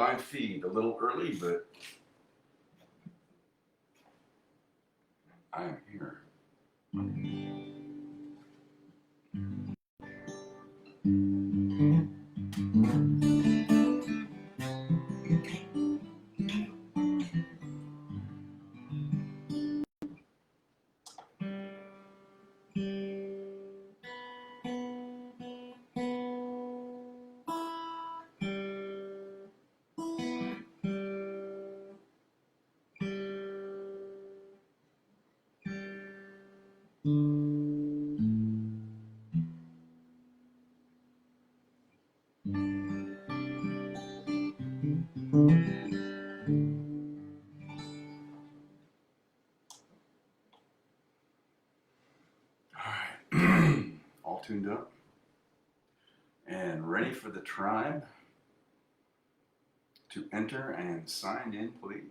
live feed a little early, but I am here. All tuned up and ready for the tribe to enter and sign in, please.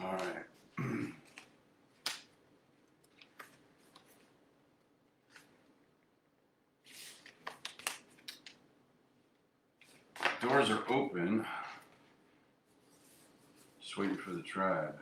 All right. Doors are open. Just waiting for the tribe.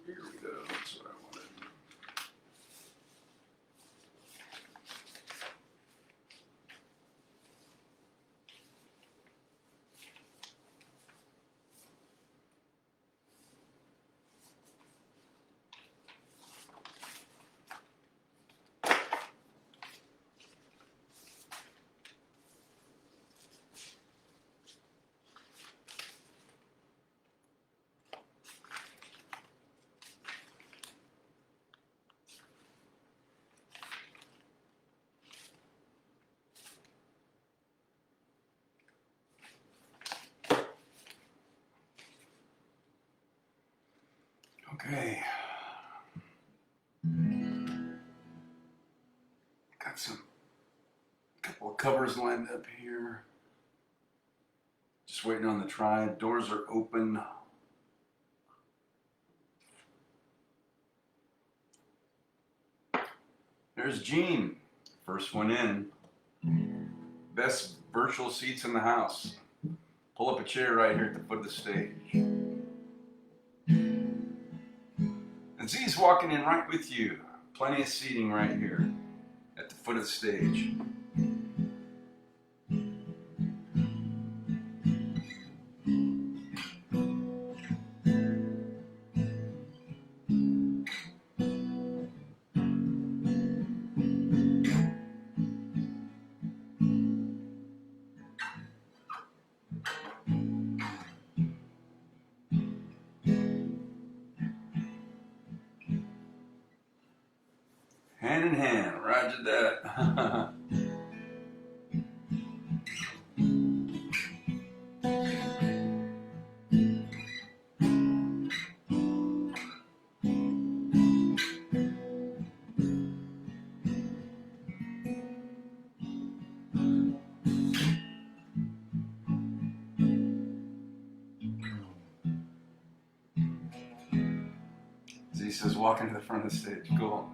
Here we go. That's what I wanted. Okay. Got some couple of covers lined up here. Just waiting on the tribe. Doors are open. There's Gene. First one in. Best virtual seats in the house. Pull up a chair right here at the foot of the stage. And Z's walking in right with you. Plenty of seating right here at the foot of the stage. Hand in hand, roger that. Z says, walking to the front of the stage. Cool.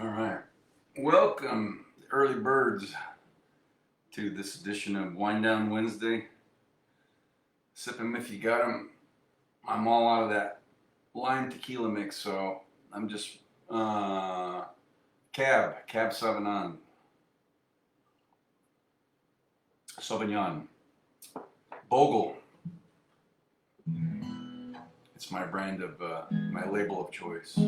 All right. Welcome, early birds, to this edition of Wind Down Wednesday. Sip 'em if you got 'em. I'm all out of that lime tequila mix, so I'm just Cab Sauvignon. Bogle. It's my brand of, my label of choice.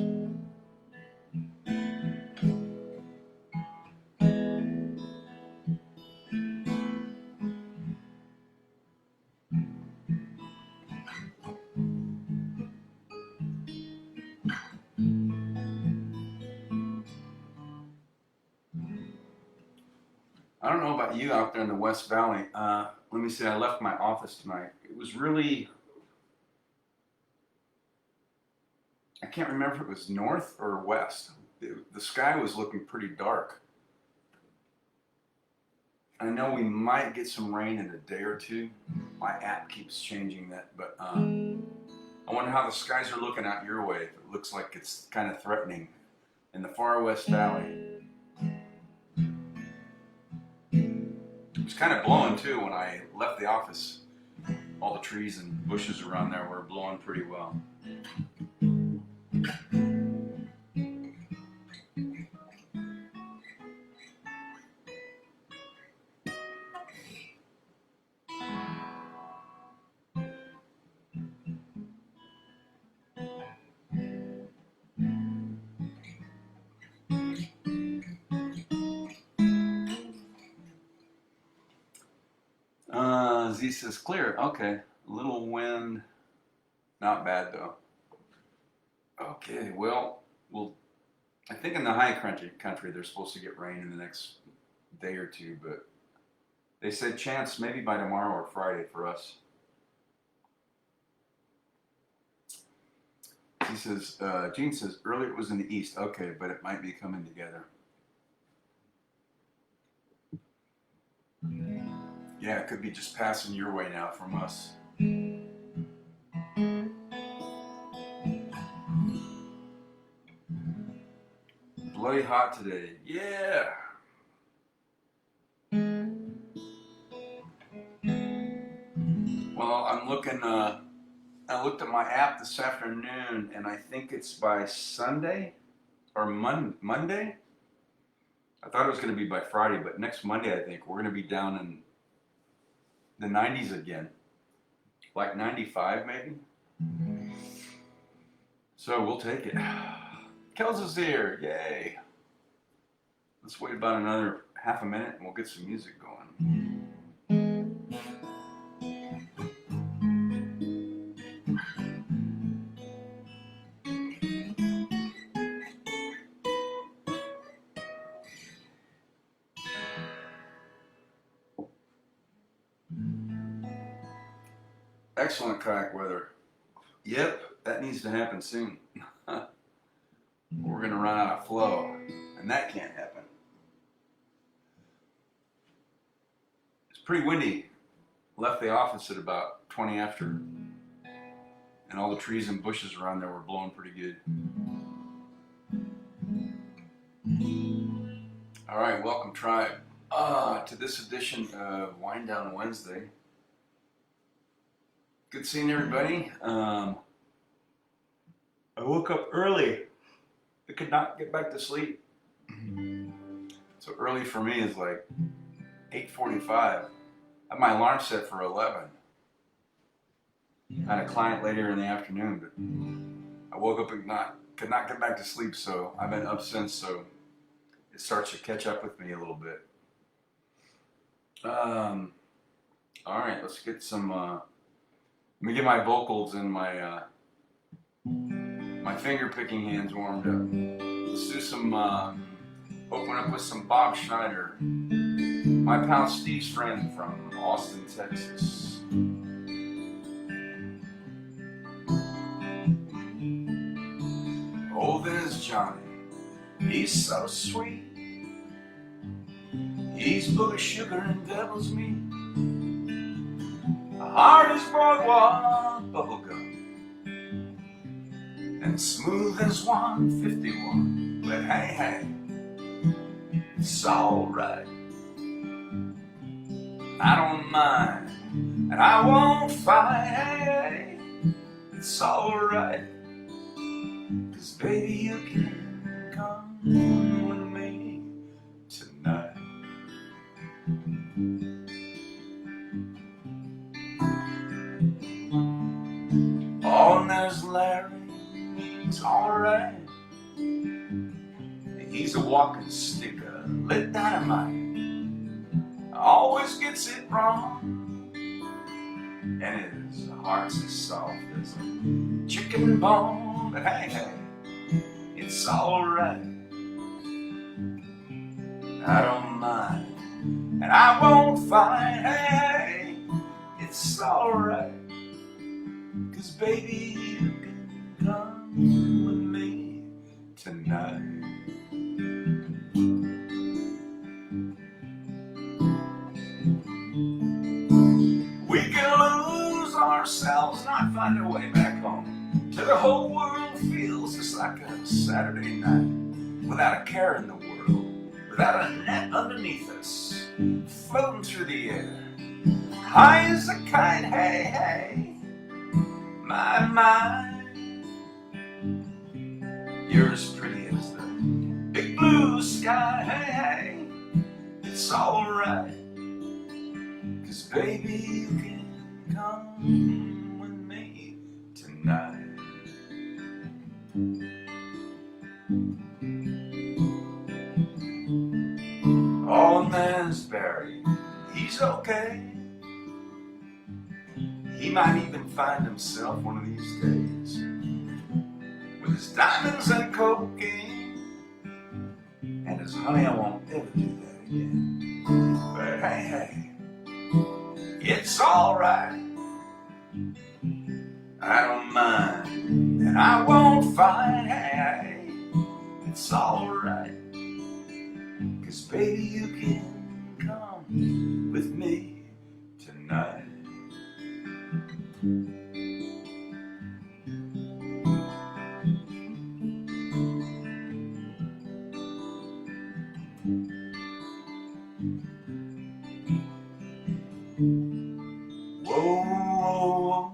I don't know about you out there in the West Valley. Let me see, I left my office tonight. It was really, I can't remember if it was north or west. The sky was looking pretty dark. I know we might get some rain in a day or two. My app keeps changing that, but I wonder how the skies are looking out your way. It looks like it's kind of threatening in the far West Valley. It was kind of blowing too when I left the office. All the trees and bushes around there were blowing pretty well. Z says clear. Okay, a little wind, not bad though. Okay, well, I think in the high country they're supposed to get rain in the next day or two, but they said chance maybe by tomorrow or Friday for us. He says, Gene says earlier it was in the east. Okay, but it might be coming together. Yeah, it could be just passing your way now from us. Bloody hot today. Yeah. Well, I'm looking, I looked at my app this afternoon and I think it's by Sunday or Monday. I thought it was going to be by Friday, but next Monday I think we're going to be down in the 90s again, like 95 maybe. So we'll take it. Kels is here, yay. Let's wait about another half a minute and we'll get some music going. Excellent kayak weather. Yep, that needs to happen soon. We're gonna run out of flow, and that can't happen. It's pretty windy. Left the office at about 20 after, and all the trees and bushes around there were blowing pretty good. All right, welcome tribe to this edition of Wind Down Wednesday. Good seeing everybody. I woke up early. I could not get back to sleep. So early for me is like 8:45. I had my alarm set for 11. I had a client later in the afternoon, but I woke up and could not get back to sleep, so I've been up since, so it starts to catch up with me a little bit. All right, let's get some, let me get my vocals and my finger picking hands warmed up. Let's do some, open up with some Bob Schneider, my pal Steve's friend from Austin, Texas. Oh, there's Johnny, he's so sweet. He's full of sugar and devil's meat. Hard as boardwalk bubblegum, and smooth as 151. But hey, it's alright. I don't mind, and I won't fight. Hey, it's alright. 'Cause baby, you can come with me tonight. Oh, and there's Larry, he's alright. He's a walking stick of lit dynamite. Always gets it wrong, and his heart's as soft as a chicken bone. But hey, it's alright. I don't mind, and I won't fight. Hey, it's alright. 'Cause baby, you can come with me tonight. We can lose ourselves, not find our way back home, till the whole world feels just like a Saturday night, without a care in the world, without a net underneath us, floating through the air, high as a kite. Hey, my, you're as pretty as the big blue sky. Hey, it's alright. 'Cause baby, you can come with me tonight. Oh, and there's Barry, he's okay. He might even find himself one of these days with his diamonds and cocaine and his honey. I won't ever do that again. But hey, it's alright. I don't mind, and I won't fight. Hey, it's alright. 'Cause baby, you can come with me tonight. Whoa, whoa, whoa.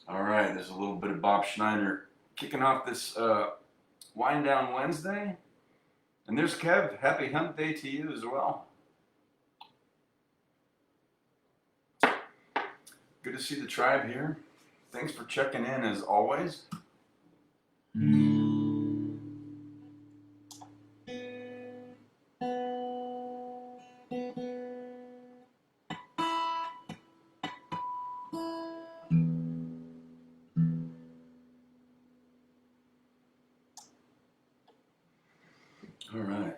All right, there's a little bit of Bob Schneider kicking off this Wind Down Wednesday. And there's Kev. Happy Hump Day to you as well. Good to see the tribe here. Thanks for checking in as always. All right.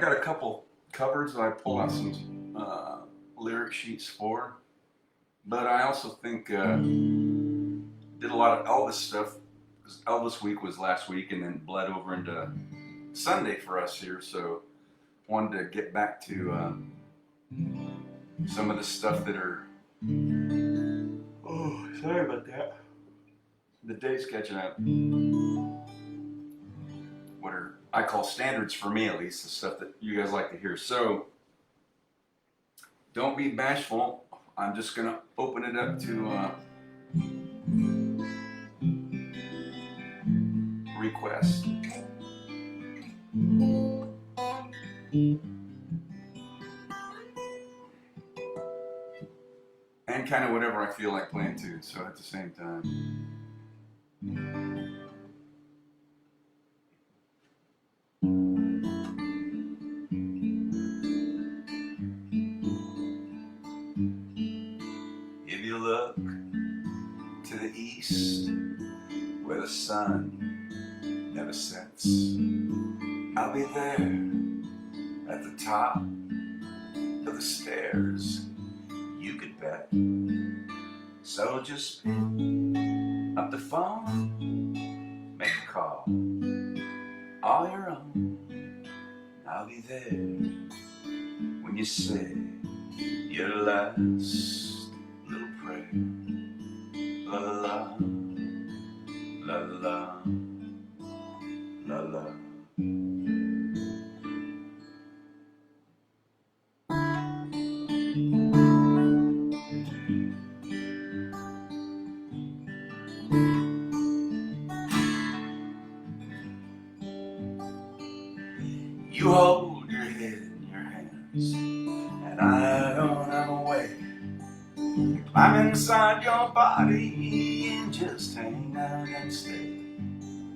got a couple covers that I pull out some lyric sheets for, but I also think did a lot of Elvis stuff. Elvis week was last week, and then bled over into Sunday for us here. So wanted to get back to some of the stuff that are. Oh, sorry about that. The day's catching up. What are I call standards for me, at least, the stuff that you guys like to hear. So don't be bashful. I'm just gonna open it up to requests. And kind of whatever I feel like playing too, so at the same time. If you look to the east, where the sun never sets, I'll be there at the top of the stairs, you could bet. So just pick up the phone, make a call, all your own. I'll be there when you say your last little prayer. La la la, la la, la la. You hold your head in your hands, and I don't have a way to climb inside your body and just hang out and stay.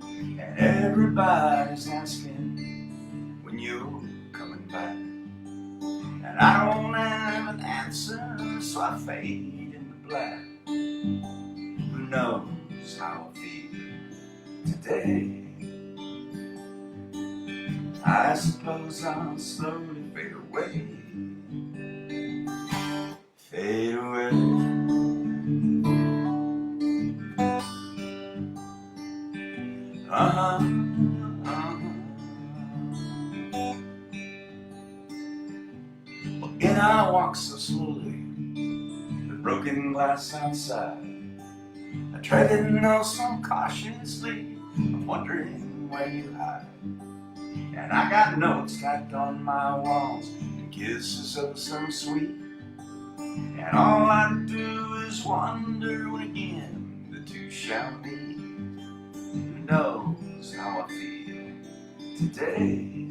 And everybody's asking when you're coming back, and I don't have an answer, so I fade into black. Who knows how I feel today? I suppose I'll slowly fade away. Fade away. Uh-huh, uh-huh. Well, and I walk so slowly, the broken glass outside. I tread it oh so cautiously, I'm wondering where you hide. And I got notes tacked on my walls and kisses of some sweet. And all I do is wonder when again the two shall meet. Who knows how I feel today?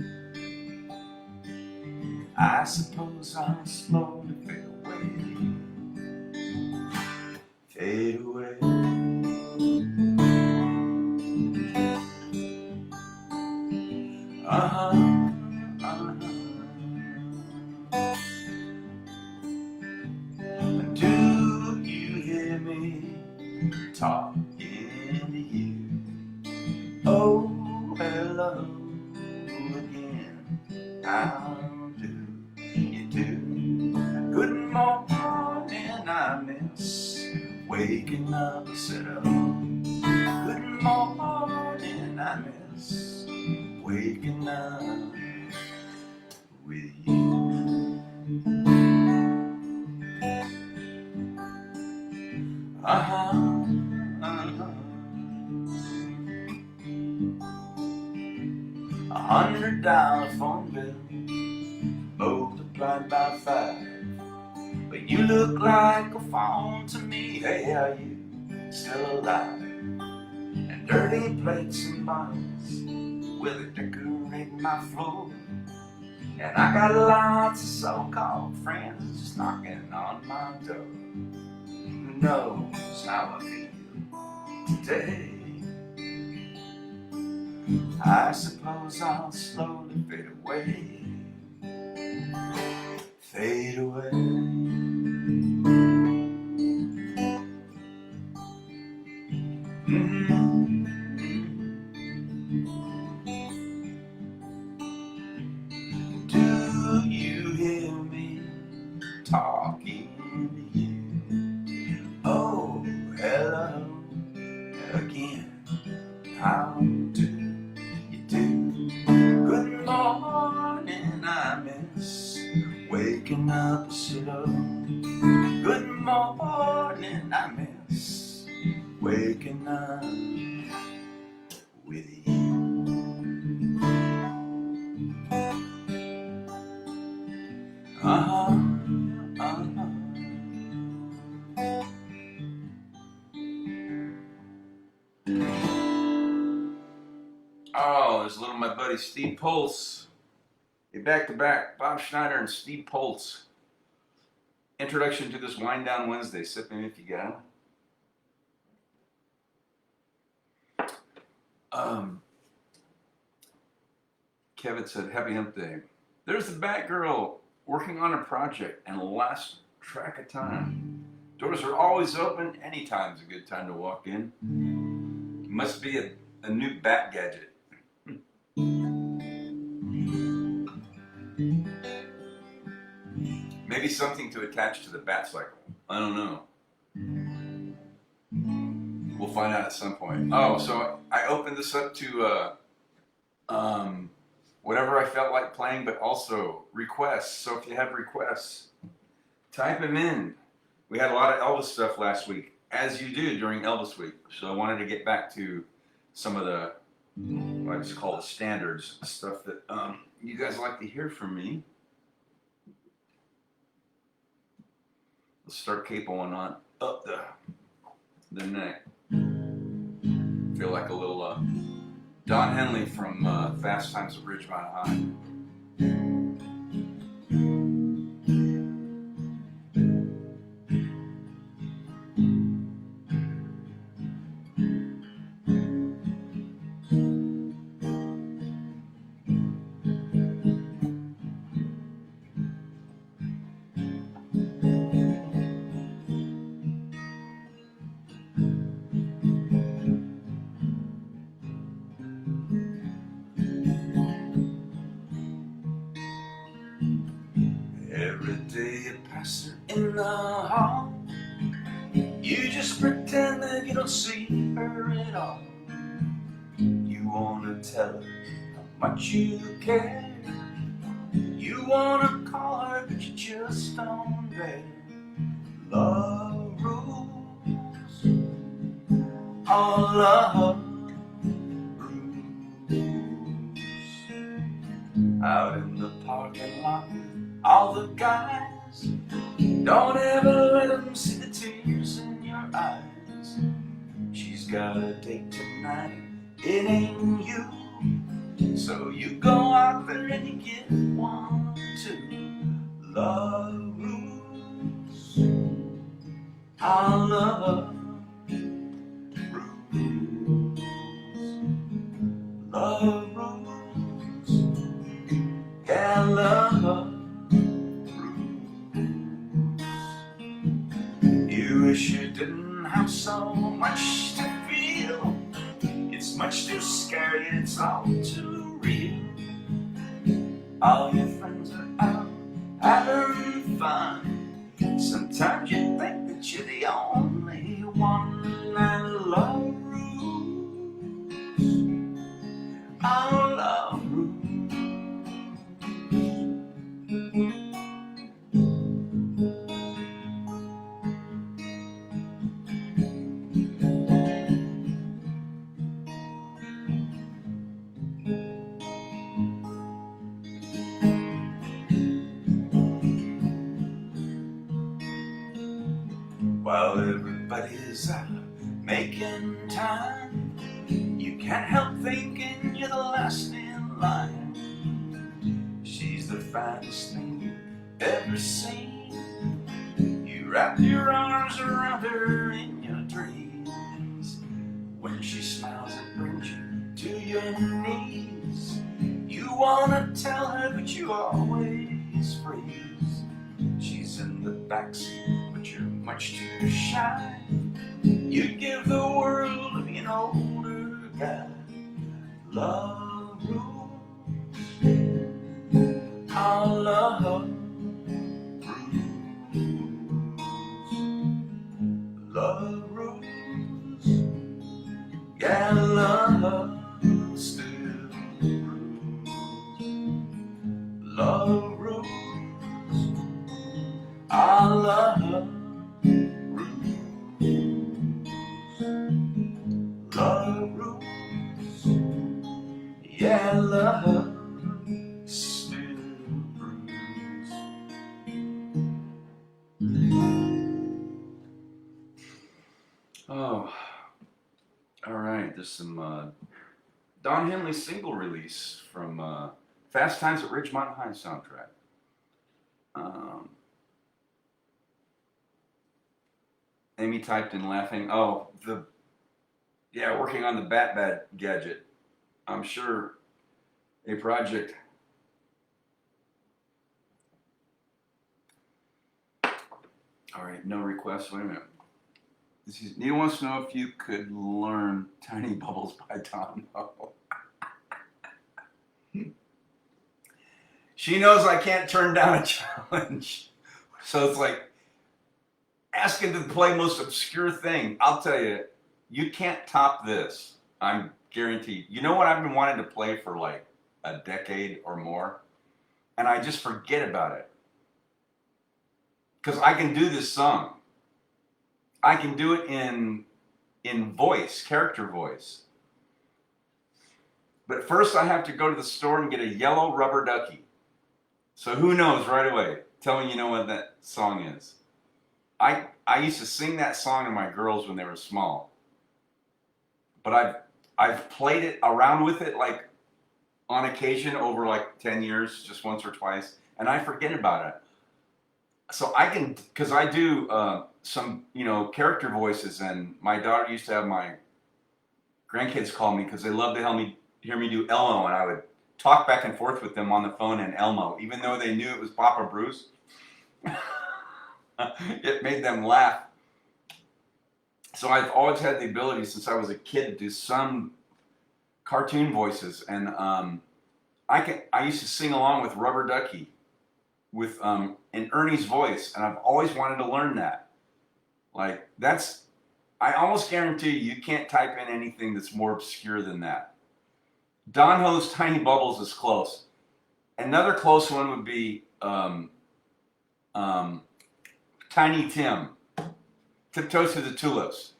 I suppose I'll slowly fade away. Fade away. Uh-huh, uh-huh. Do you hear me talking to you? Oh, hello again. How do you do? Good morning, I miss waking up and sit up. Good morning, I miss waking up with you. Uh-huh, uh-huh. $100 phone bill multiplied by 5. But you look like a phone to me. Hey, are you still alive? And dirty plates and bottles will it decorate my floor? And I got lots of so-called friends just knocking on my door. Who knows how I feel today? I suppose I'll slowly fade away. Fade away. waking up with you. Uh-huh, uh-huh. Oh, there's little my buddy Steve Pulse. Back to back, Bob Schneider and Steve Pulse. Introduction to this Wind Down Wednesday. Sip in if you got it. Kevin said, Happy Hump Day. There's the Batgirl working on a project and last track of time. Doors are always open. Anytime's a good time to walk in. Must be a new Bat gadget. Maybe something to attach to the Bat cycle. I don't know. We'll find out at some point. Oh, so I opened this up to whatever I felt like playing, but also requests. So if you have requests, type them in. We had a lot of Elvis stuff last week, as you do during Elvis week. So I wanted to get back to some of the, what I just call the standards, stuff that you guys like to hear from me. Let's start capoing on up the neck. Feel like a little Don Henley from Fast Times at Ridgemont High. Every day you pass her in the hall, you just pretend that you don't see her at all. You wanna tell her how much you care. You wanna call her, but you just don't dare. Love rules, all love rules. Out in the parking lot with all the guys, don't ever let them see the tears in your eyes. She's got a date tonight, it ain't you. So you go out there and you get one too. Love rules, our love rules. Love rules, yeah, love. You wish you didn't have so much to feel. It's much too scary, it's all too real. All your friends are out having fun. Sometimes you think that you're the only one. And love rules, our love rules. While everybody's out making time, you can't help thinking you're the last in line. She's the finest thing you've ever seen. You wrap your arms around her in your dreams. When she smiles, it brings you to your knees. You wanna tell her, but you always freeze. She's in the backseat, but you're much too shy. You'd give the world to be an older guy. Love rules, our love rules. Love rules, yeah, love still rules. Love rules, our love rules. Love rules, yeah, love still rules. Oh, all right. There's some Don Henley single release from Fast Times at Ridgemont High soundtrack. Um, Amy typed in laughing. Oh, working on the Bat gadget. I'm sure a project. All right, no requests. Wait a minute. Neil wants to know if you could learn Tiny Bubbles by Don Ho. She knows I can't turn down a challenge. So it's like asking to play most obscure thing. I'll tell you, you can't top this. I'm guaranteed. You know what I've been wanting to play for like a decade or more? And I just forget about it. Because I can do this song. I can do it in voice, character voice. But first I have to go to the store and get a yellow rubber ducky. So who knows right away? Tell me you know what that song is. I used to sing that song to my girls when they were small. But I've played it around with it like on occasion over like 10 years, just once or twice, and I forget about it. So I can, because I do some, character voices, and my daughter used to have my grandkids call me because they love to hear me do Elmo, and I would talk back and forth with them on the phone in Elmo, even though they knew it was Papa Bruce. It made them laugh. So I've always had the ability since I was a kid to do some cartoon voices, and I used to sing along with Rubber Ducky with in Ernie's voice, and I've always wanted to learn that. Like I almost guarantee you can't type in anything that's more obscure than that. Don Ho's Tiny Bubbles is close. Another close one would be Tiny Tim, Tiptoe Through the Tulips,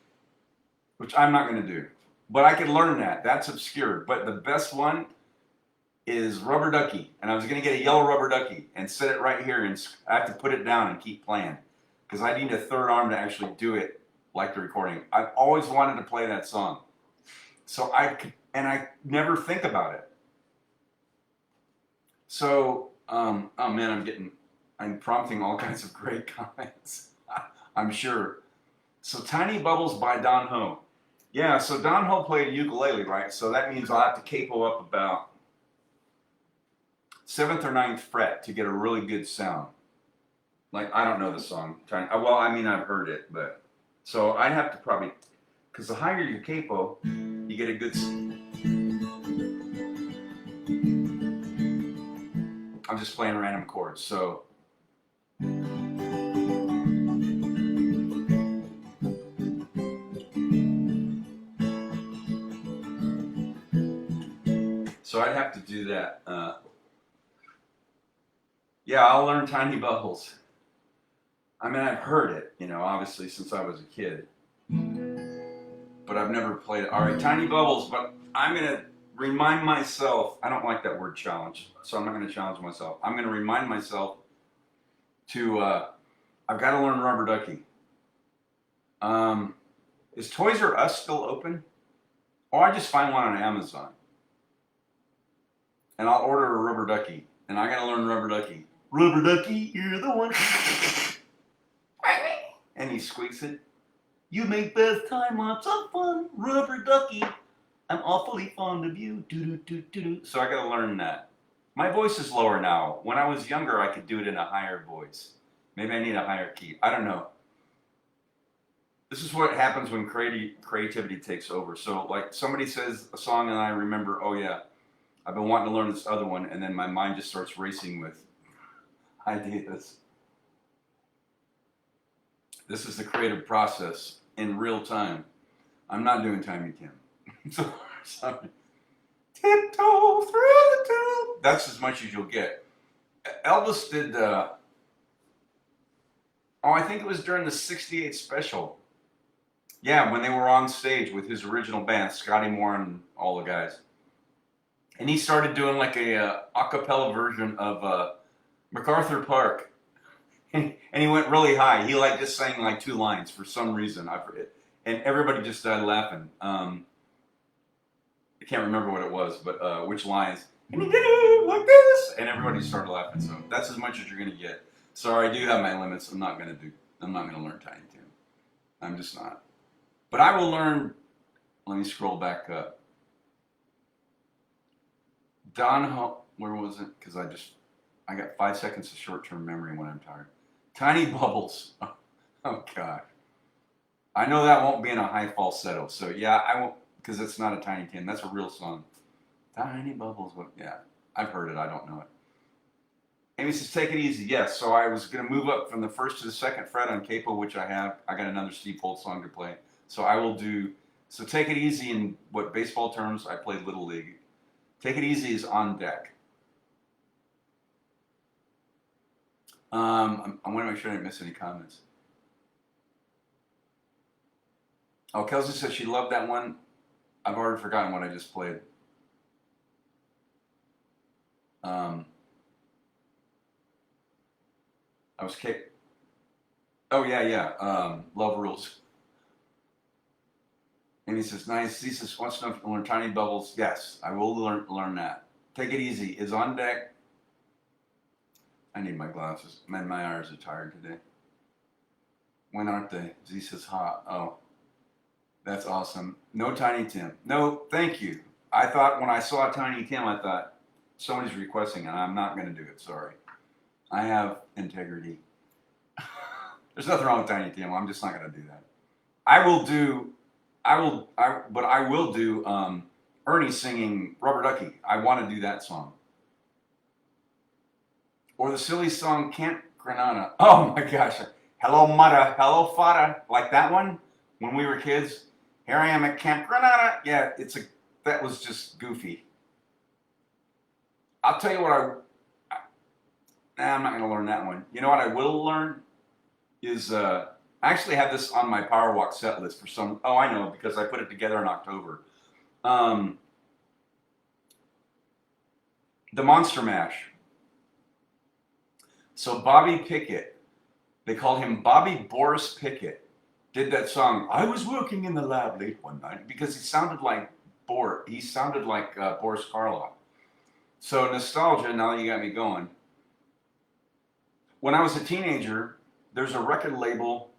which I'm not going to do. But I could learn that. That's obscure. But the best one is Rubber Ducky. And I was going to get a yellow rubber ducky and set it right here. And I have to put it down and keep playing. Because I need a third arm to actually do it like the recording. I've always wanted to play that song. So I never think about it. So, oh man, I'm prompting all kinds of great comments. I'm sure. So Tiny Bubbles by Don Ho. Yeah, so Don Ho played ukulele, right? So that means I'll have to capo up about 7th or 9th fret to get a really good sound. Like, I don't know the song. Well, I mean, I've heard it, but... So I have to probably... Because the higher you capo, you get a good... I'm just playing random chords, so... So I'd have to do that. Yeah, I'll learn Tiny Bubbles. I mean, I've heard it, obviously since I was a kid. But I've never played it. All right, Tiny Bubbles, but I'm going to remind myself. I don't like that word challenge, so I'm not going to challenge myself. I'm going to remind myself to, I've got to learn Rubber Ducky. Is Toys R Us still open? Or I just find one on Amazon. And I'll order a Rubber Ducky. And I got to learn Rubber Ducky. Rubber Ducky, you're the one. And he squeaks it. You make best time lots of fun, Rubber Ducky. I'm awfully fond of you. Do-do-do-do-do. So I got to learn that. My voice is lower now. When I was younger, I could do it in a higher voice. Maybe I need a higher key. I don't know. This is what happens when creativity takes over. So like somebody says a song and I remember, oh yeah, I've been wanting to learn this other one, and then my mind just starts racing with ideas. This is the creative process in real time. I'm not doing Tiny Tim. So, sorry. Tiptoe through the tulip. That's as much as you'll get. Elvis did, I think it was during the '68 special. Yeah, when they were on stage with his original band, Scotty Moore and all the guys. And he started doing like a cappella version of MacArthur Park. And he went really high. He like just sang like two lines for some reason. I forget. And everybody just started laughing. I can't remember what it was, but which lines. And he did it like this, and everybody started laughing. So that's as much as you're gonna get. Sorry, I do have my limits. I'm not gonna learn Tiny Tim. I'm just not. But I will learn. Let me scroll back up. Where was it? Because I got 5 seconds of short-term memory when I'm tired. Tiny Bubbles. Oh God. I know that won't be in a high falsetto. So yeah, I won't, because it's not a Tiny Tim. That's a real song. Tiny Bubbles. Yeah, I've heard it. I don't know it. Amy says, take it easy. Yes. So I was going to move up from the first to the second fret on capo, which I have. I got another Steve Holt song to play. So I will do. So take it easy in what baseball terms, I played Little League. Take it easy is on deck. I want to make sure I didn't miss any comments. Oh, Kelsey says she loved that one. I've already forgotten what I just played. I was kicked. Oh yeah. Love Rules. And he says, nice. He says, wants to learn Tiny Bubbles. Yes, I will learn that. Take it easy is on deck. I need my glasses. Man, my eyes are tired today. When aren't they? Z says hot. Oh, that's awesome. No Tiny Tim. No, thank you. I thought when I saw Tiny Tim, I thought somebody's requesting, and I'm not going to do it. Sorry. I have integrity. There's nothing wrong with Tiny Tim. I'm just not going to do that. I will do Ernie singing Rubber Ducky. I want to do that song. Or the silly song Camp Granada. Oh my gosh. Hello, mother. Hello, father. Like that one when we were kids. Here I am at Camp Granada. Yeah, that was just goofy. I'll tell you what I'm not going to learn that one. You know what I will learn is I actually have this on my Power Walk set list for some. Oh, I know, because I put it together in October. The Monster Mash. So Bobby Pickett, they called him Bobby Boris Pickett, did that song. I was working in the lab late one night, because he sounded like Boris Karloff. So nostalgia. Now that you got me going. When I was a teenager, there's a record label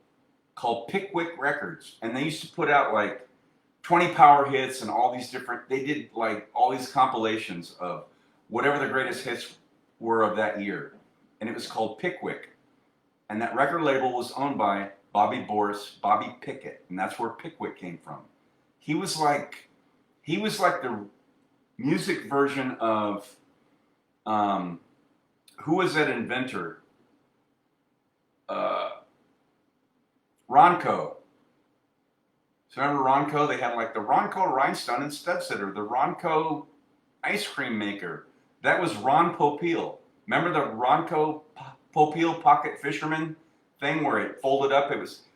called Pickwick Records, and they used to put out like 20 power hits and all these different. They did like all these compilations of whatever the greatest hits were of that year, and it was called Pickwick. And that record label was owned by Bobby Pickett, and that's where Pickwick came from. He was like the music version of who was that inventor? Ronco. So remember Ronco? They had like the Ronco Rhinestone and Stud Sitter, the Ronco ice cream maker. That was Ron Popeil. Remember the Ronco Popeil pocket fisherman thing where it folded up?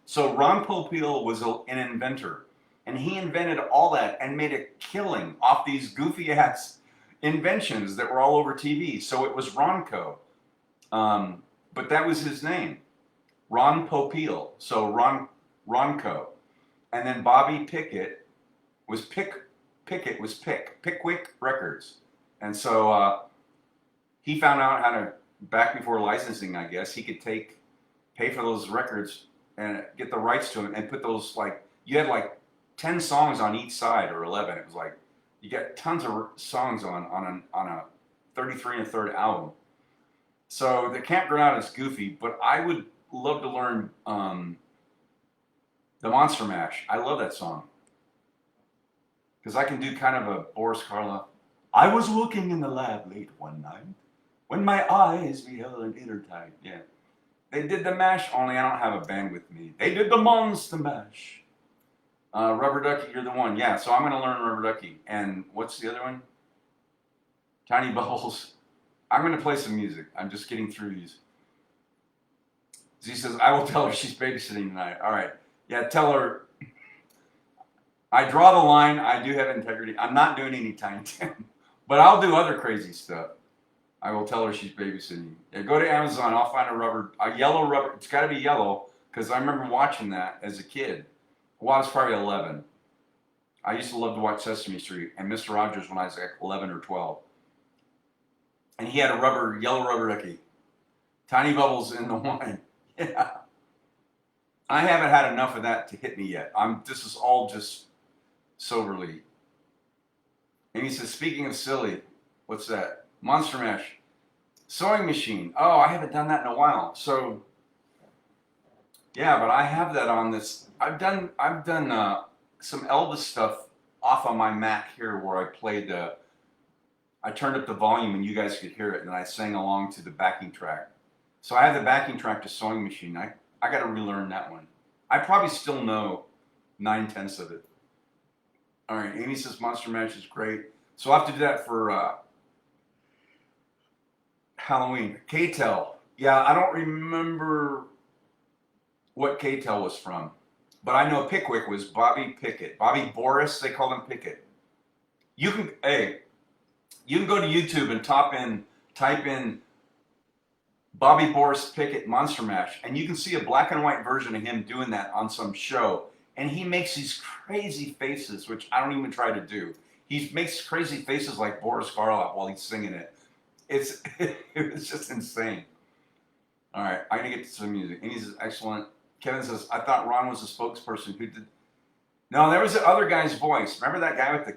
So Ron Popeil was an inventor, and he invented all that and made a killing off these goofy ass inventions that were all over TV. So it was Ronco, but that was his name, Ron Popeil. So Ronco, and then Bobby Pickett was Pickwick Records, and so he found out how to, back before licensing, I guess, he could pay for those records and get the rights to them and put those, like, you had like 10 songs on each side, or 11. It was like you get tons of songs on a 33 1/3 album. So the Camp Granada is goofy, but I would love to learn the Monster Mash. I love that song because I can do kind of a Boris Karloff. I was working in the lab late one night when my eyes beheld an inner tide. Yeah. They did the mash, only I don't have a band with me. They did the Monster Mash. Rubber Ducky, you're the one. Yeah, so I'm going to learn Rubber Ducky. And what's the other one? Tiny Bubbles. I'm going to play some music. I'm just getting through these. Z says, I will tell her she's babysitting tonight. All right. Yeah, tell her I draw the line. I do have integrity. I'm not doing any Tiny Tim, but I'll do other crazy stuff. I will tell her she's babysitting. Yeah, go to Amazon. I'll find a yellow rubber. It's got to be yellow because I remember watching that as a kid. Well, I was probably 11. I used to love to watch Sesame Street and Mr. Rogers when I was like 11 or 12. And he had a yellow rubber ducky. Tiny bubbles in the wine. Yeah. I haven't had enough of that to hit me yet. This is all just soberly. And he says, speaking of silly, what's that? Monster Mash. Sewing machine. Oh, I haven't done that in a while. So, yeah, but I have that on this. I've done some Elvis stuff off on my Mac here where I played I turned up the volume and you guys could hear it, and I sang along to the backing track. So I have the backing track to Sewing Machine. I got to relearn that one. I probably still know 9/10 of it. All right, Amy says Monster Mash is great. So I'll have to do that for Halloween. K-Tel. Yeah, I don't remember what K-Tel was from, but I know Pickwick was Bobby Pickett. Bobby Boris, they called him Pickett. You can go to YouTube and type in Bobby Boris Pickett Monster Mash, and you can see a black and white version of him doing that on some show. And he makes these crazy faces, which I don't even try to do. He makes crazy faces like Boris Karloff while he's singing it. It was just insane. All right, I gotta get to some music. And he's excellent. Kevin says, I thought Ron was a spokesperson who did. No, there was the other guy's voice. Remember that guy with the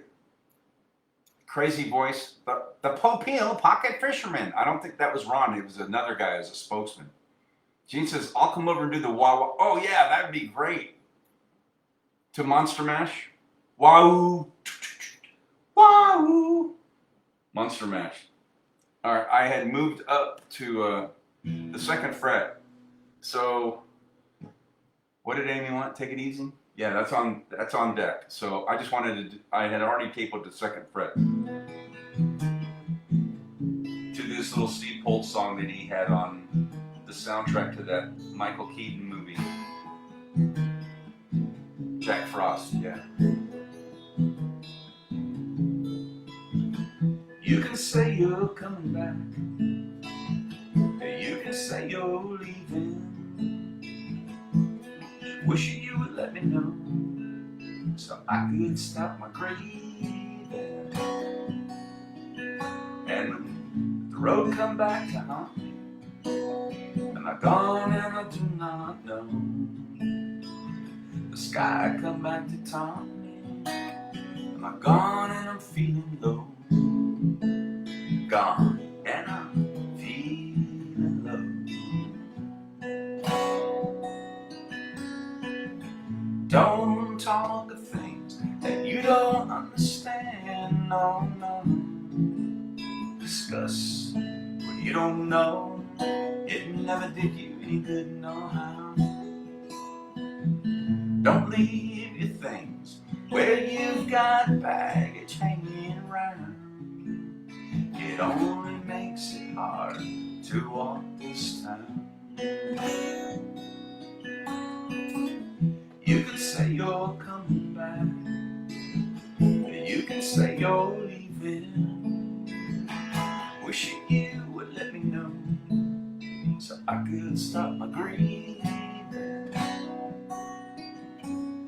crazy voice? The Popeel Pocket Fisherman. I don't think that was Ron. It was another guy as a spokesman. Gene says, I'll come over and do the wah-wah. Oh, yeah, that would be great. To Monster Mash. Wahoo. Wahoo. Monster Mash. All right, I had moved up to the 2nd fret. So, what did Amy want? Take it easy? Yeah, that's on deck. So I just wanted to. I had already capoed the 2nd fret to this little Steve Poltz song that he had on the soundtrack to that Michael Keaton movie, Jack Frost. Yeah. You can say you're coming back. You can say you're leaving. Wishing you would let me know so I could stop my craving. And when the road come back to haunt me, and I'm gone and I do not know, the sky come back to taunt me, and I'm gone and I'm feeling low. Gone and I'm feeling low. Don't talk of things that you don't understand. No, no. Discuss what you don't know. It never did you any good, no how. Don't leave your things where you've got baggage hanging around. It only makes it hard to walk this town. You can say you're coming back. You can say you're leaving. Wishing you would let me know so I could stop my grieving.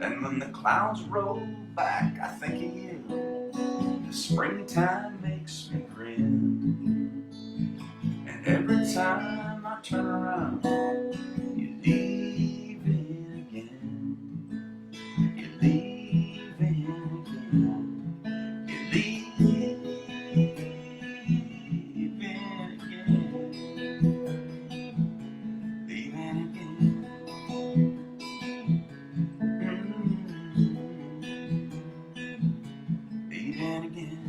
And when the clouds roll back, I think of you. The springtime makes me grin. And every time I turn around, you leave it again. You leave it again. You leave it again. Leave it again. Leave it again.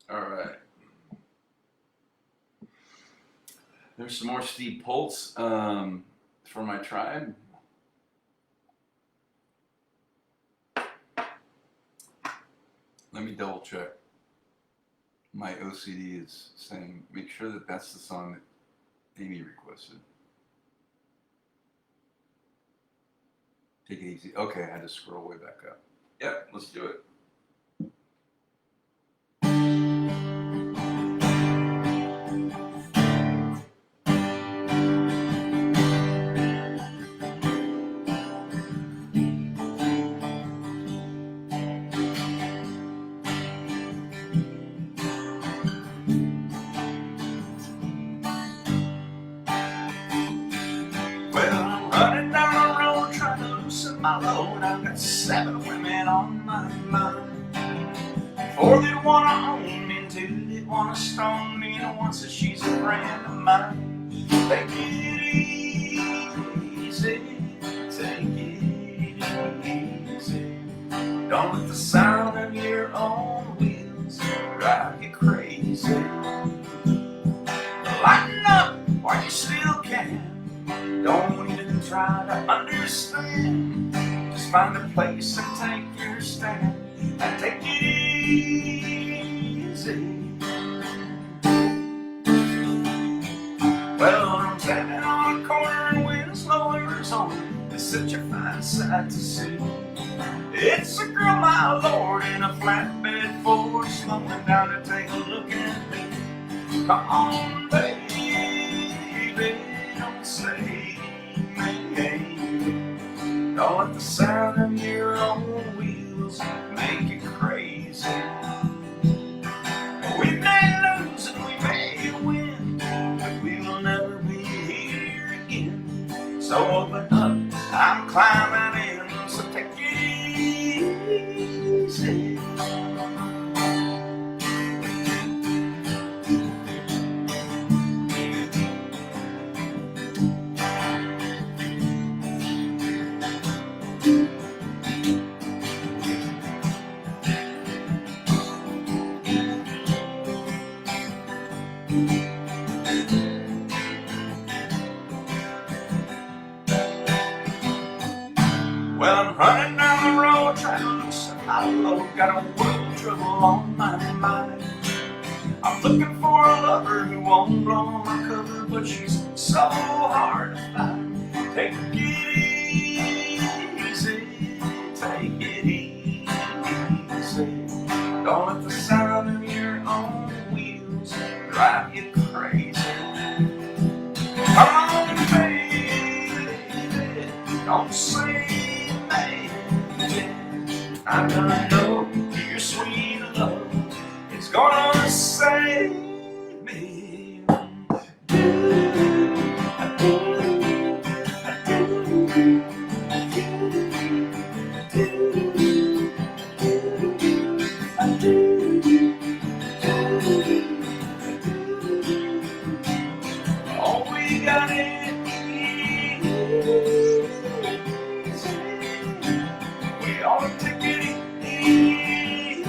All right. There's some more Steve Poltz for my tribe. Let me double check. My OCD is saying, make sure that that's the song that Amy requested. Take it easy. Okay, I had to scroll way back up. Yep, let's do it. Well, I'm running down the road trying to loosen my load. I've got 7 women on my mind. 4 that wanna own me, 2 that wanna stone me, and 1 says she's a friend of mine. Take it easy, take it easy. Don't let the sound of your own wheels drive you crazy. Lighten up while you still can. Don't even try to understand. Just find a place and take your stand. And take it easy. Well, I'm standing on a corner and Winslow, Arizona. It's such a fine sight to see. It's a girl, my lord, in a flatbed Ford, slowing down to take a look at me. Come on, baby, don't say me. Don't let the sound of your own wheels make you crazy. We may lose and we may win, but we will never be here again. So open up, I'm climbing in, so take it easy. Well, I'm running down the road trying to loosen my load. Got a world of trouble on my mind. I'm looking for a lover who won't blow my cover, but she's so hard to find. Take it easy, take it easy. Don't let the sound of your own wheels drive you crazy. Come on, baby, don't say I'm gonna know your sweet love is gonna save me. All we got is we ought to take it easy.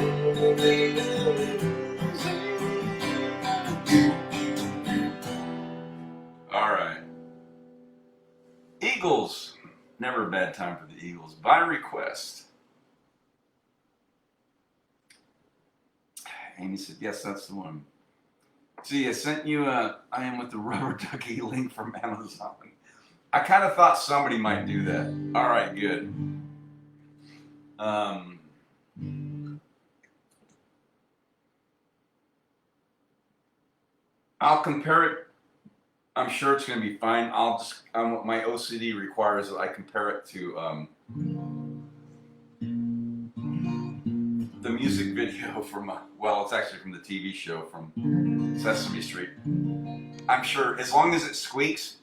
All right. Eagles. Never a bad time for the Eagles. By request. Amy said, yes, that's the one. See, I sent you a I Am With the Rubber Ducky link from Amazon. I kind of thought somebody might do that. All right, good. I'll compare it. I'm sure it's going to be fine. My OCD requires that I compare it to the music video from, it's actually from the TV show from Sesame Street. I'm sure as long as it squeaks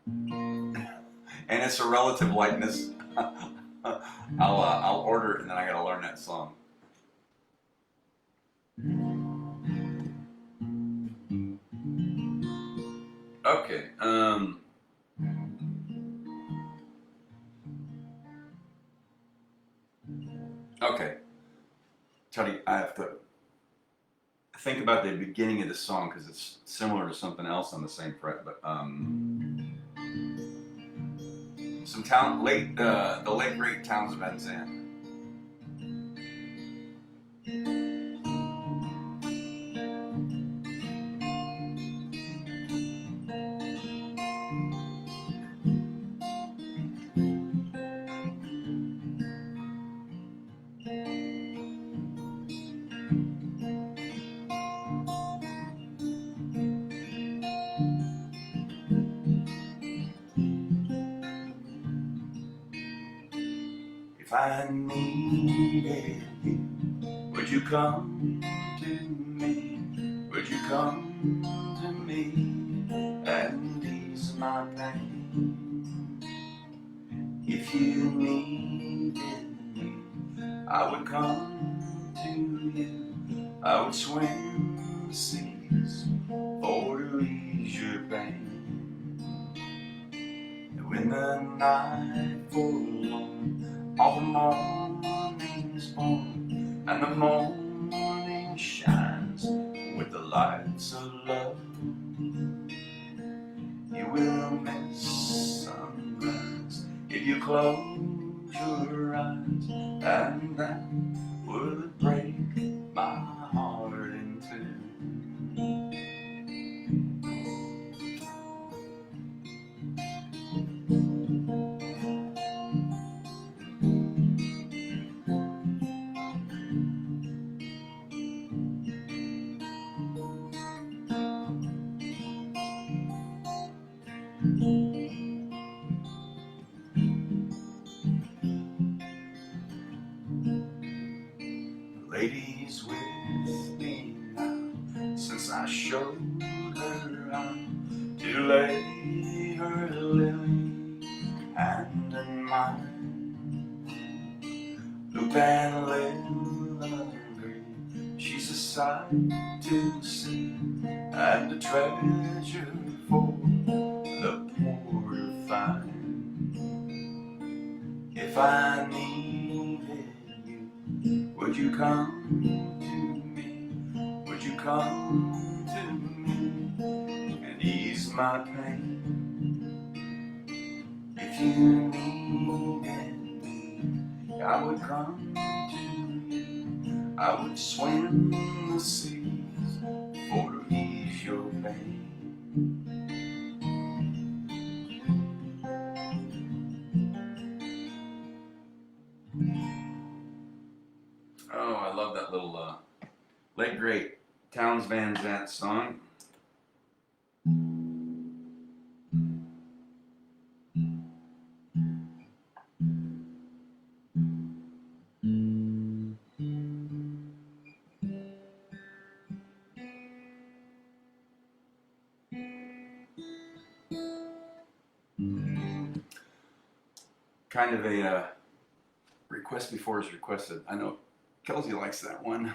and it's a relative lightness, I'll order it, and then I gotta learn that song. Okay. Okay. Tony, I have to think about the beginning of the song because it's similar to something else on the same fret, but the late great Townes Van Zandt. If I needed you, would you come to me? Would you come to me and ease my pain? If you needed me, I would come to you. I would swim the seas for to ease your pain. And when the night forlorn, all the morning's born, and the morning shines with the lights of love, you will miss sunrise if you close your eyes, and that would break my heart in two. The lady's with me now, since I showed her how to lay her lily hand in mine. Loop and lily green, she's a sight to see, and a treasure for the poor to find. If I needed you, would you come to me? Would you come to me and ease my pain? If you needed me, I would come to you. I would swim the seas for to ease your pain. Oh, I love that little late great Townes Van Zandt song. Kind of a request before is requested. I know Kelsey likes that one.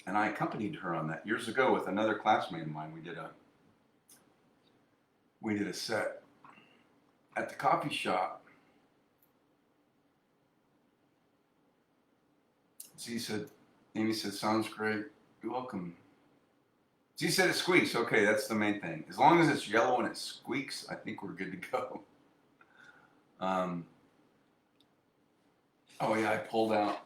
And I accompanied her on that years ago with another classmate of mine. We did a set at the coffee shop. Amy said, sounds great. You're welcome. Z said it squeaks. Okay, that's the main thing. As long as it's yellow and it squeaks, I think we're good to go. Oh yeah, I pulled out.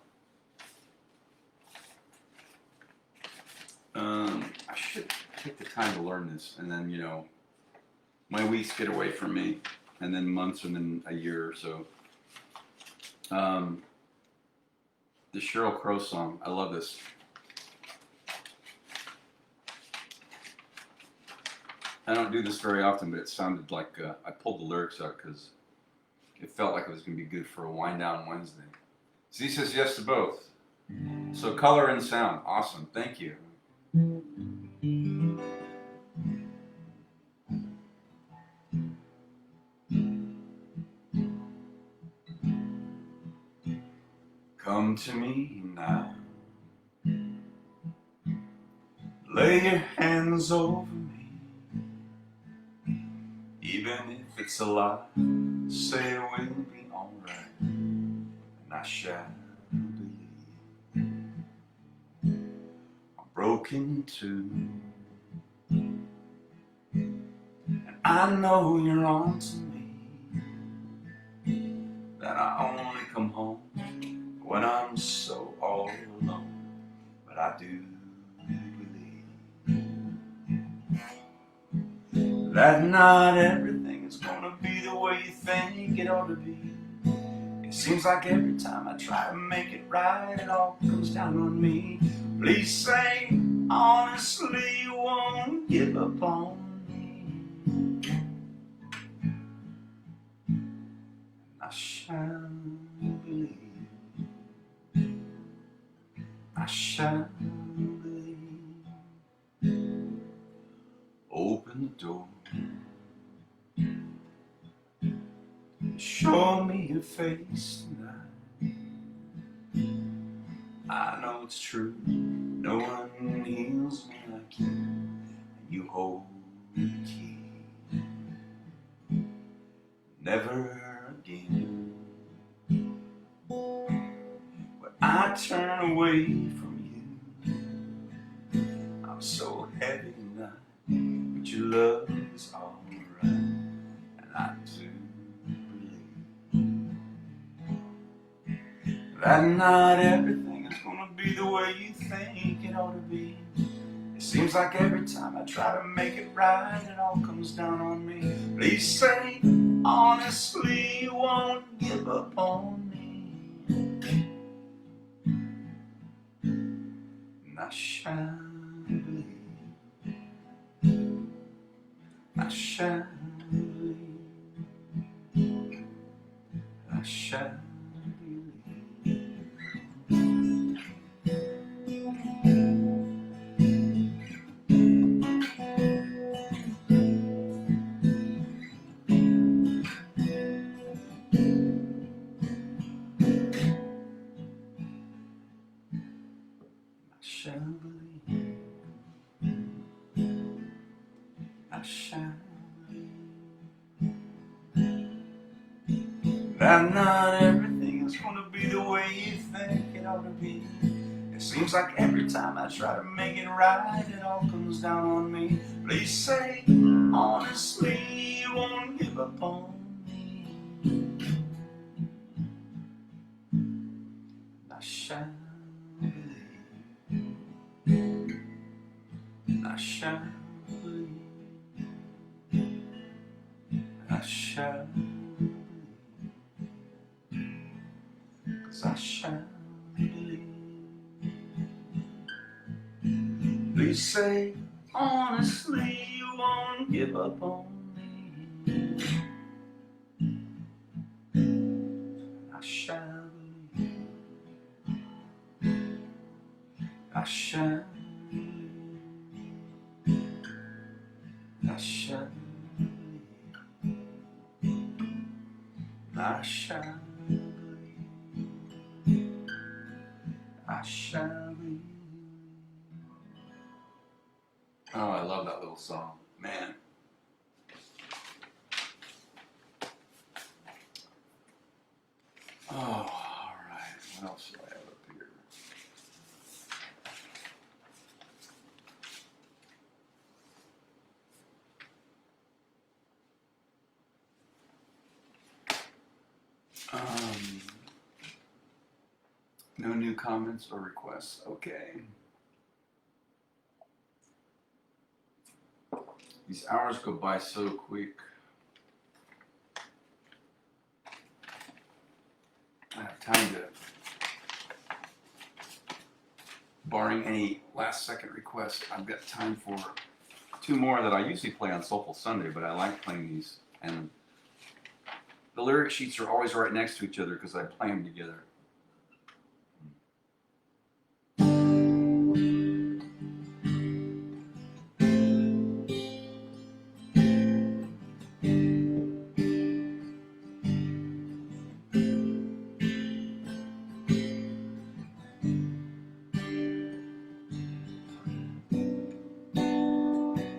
I should take the time to learn this, and then my weeks get away from me, and then months, and then a year or so. The Sheryl Crow song. I love this. I don't do this very often, but it sounded like I pulled the lyrics out because it felt like it was going to be good for a wind down Wednesday. Z says yes to both. So color and sound. Awesome. Thank you. Come to me now. Lay your hands over me. Even if it's a lie, say it will be alright, and I shall believe. I'm broken too, and I know you're on to me, that I only come home when I'm so all alone, but I do believe that not everything is gonna be the way you think it ought to be. It seems like every time I try to make it right, it all comes down on me. Please say honestly you won't give up on me. shall believe. I shall believe. Open the door. Show me your face tonight. I know it's true. No one heals me like you. And you hold the key. Never again will I turn away from you. I'm so heavy tonight, but your love is alright, and I do believe that not everything is gonna be the way you think it ought to be. It seems like every time I try to make it right, it all comes down on me. Please say, honestly, you won't give up on me. And I shall believe. I shall believe. I shall believe. I shall believe. I shall believe that not everything is gonna be the way you think it ought to be. It seems like every time I try to make it right, it all comes down on me. Please say, honestly, you won't give up on me. I shall believe. I shall believe. I shall believe. 'Cause I shall believe. Please say, honestly, you won't give up on me. I shall believe. I shall believe. I shall believe. I shall believe. I shall believe. Oh, I love that little song, man. Oh, all right. What else do I have up here? No new comments or requests. Okay. These hours go by so quick. I have time to, barring any last second requests, I've got time for 2 more that I usually play on Soulful Sunday, but I like playing these. And the lyric sheets are always right next to each other because I play them together.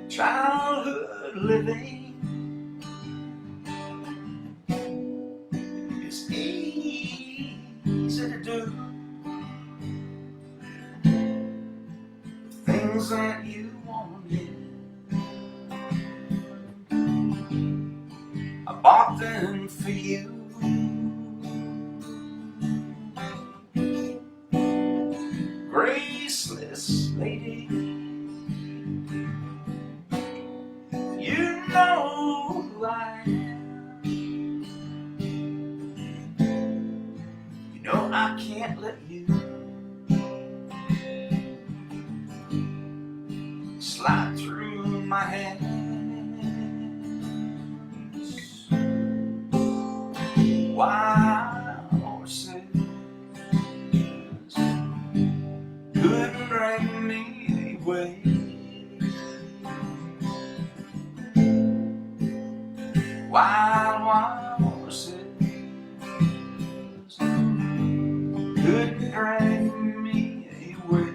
Childhood living is easy to do. Things that you wanted, I bought them for you. Graceless lady, you know who I am. You know I can't let you slide through my hands. Why me away. Wild horses couldn't drag me away.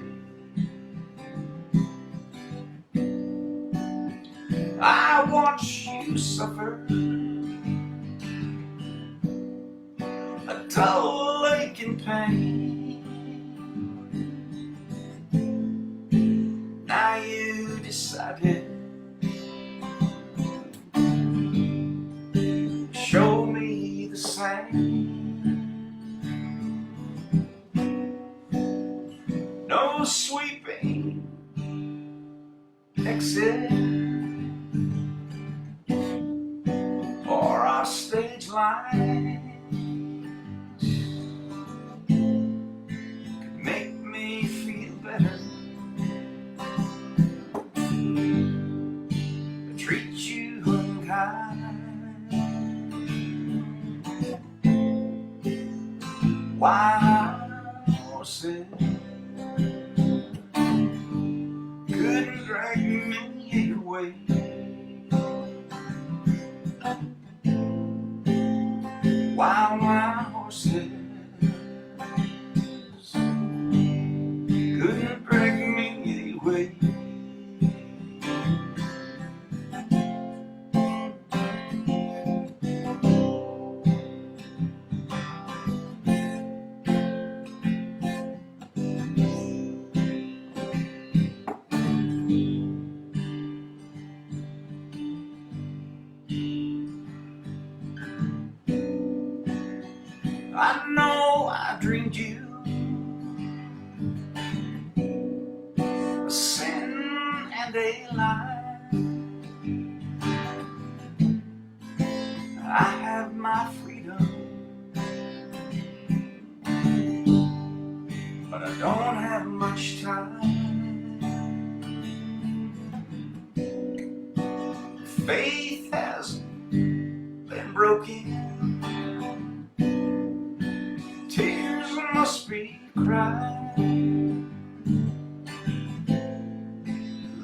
I watch you suffer a dull aching pain. Now you decided show me the same. No sweeping exit or our stage line could make me feel better, treat you unkind. Wild horses couldn't drag me away. Wild horses couldn't drag me away. I know I dreamed you a sin and a lie. I have my freedom, but I don't have much time. Faith has been broken, tears must be cried.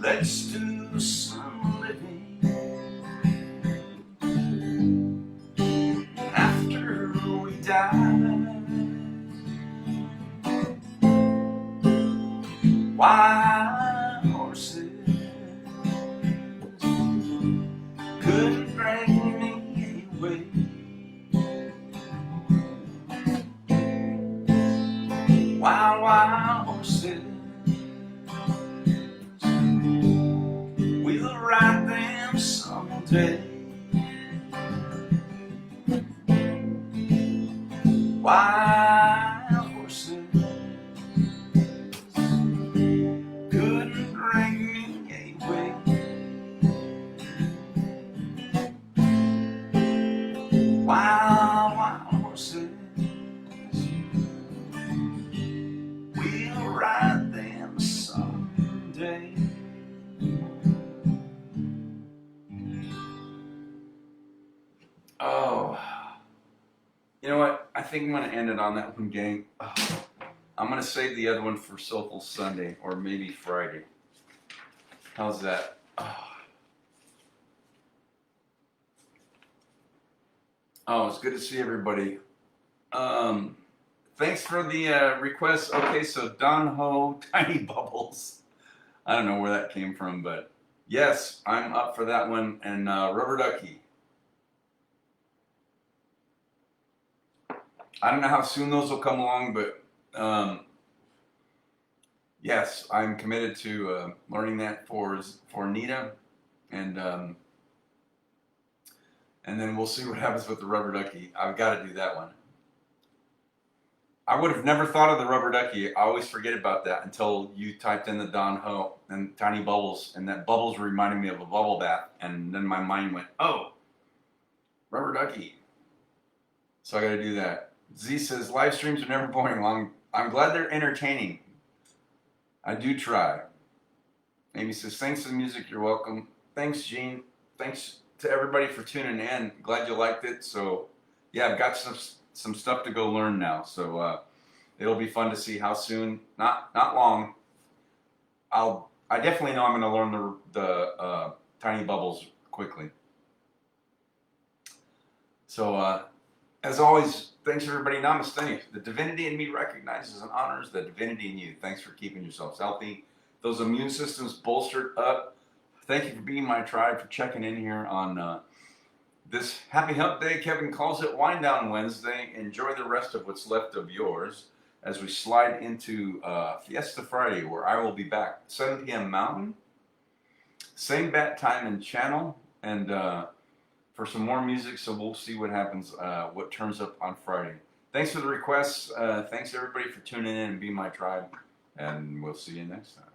Let's do some living after we die. Wild horses couldn't drag me away. Wild horses, we'll ride them someday. Wild horses couldn't drag me away. Wild horses, we'll ride them someday. Oh, you know what? I think I'm going to end it on that one, gang. Oh, I'm going to save the other one for Soulful Sunday or maybe Friday. How's that? Oh, it's good to see everybody. Thanks for the request. Okay, so Don Ho, Tiny Bubbles. I don't know where that came from, but yes, I'm up for that one. And Rubber Ducky. I don't know how soon those will come along, but yes, I'm committed to learning that for Nita, and then we'll see what happens with the Rubber Ducky. I've got to do that one. I would have never thought of the Rubber Ducky. I always forget about that until you typed in the Don Ho and Tiny Bubbles, and that Bubbles reminded me of a bubble bath, and then my mind went, oh, Rubber Ducky. So I got to do that. Z says, live streams are never boring long. I'm glad they're entertaining. I do try. Amy says, thanks for the music. You're welcome. Thanks, Gene. Thanks to everybody for tuning in. Glad you liked it. So, yeah, I've got some stuff to go learn now. So it'll be fun to see how soon, not long, I definitely know I'm going to learn the tiny bubbles quickly. So as always, thanks everybody. Namaste. The divinity in me recognizes and honors the divinity in you. Thanks for keeping yourselves healthy. Those immune systems bolstered up. Thank you for being my tribe, for checking in here on this Happy Hump Day. Kevin calls it Wind Down Wednesday. Enjoy the rest of what's left of yours as we slide into Fiesta Friday, where I will be back 7 p.m. Mountain, same bat time and channel, and for some more music. So we'll see what happens, what turns up on Friday. Thanks for the requests. Thanks everybody for tuning in and being my tribe, and we'll see you next time.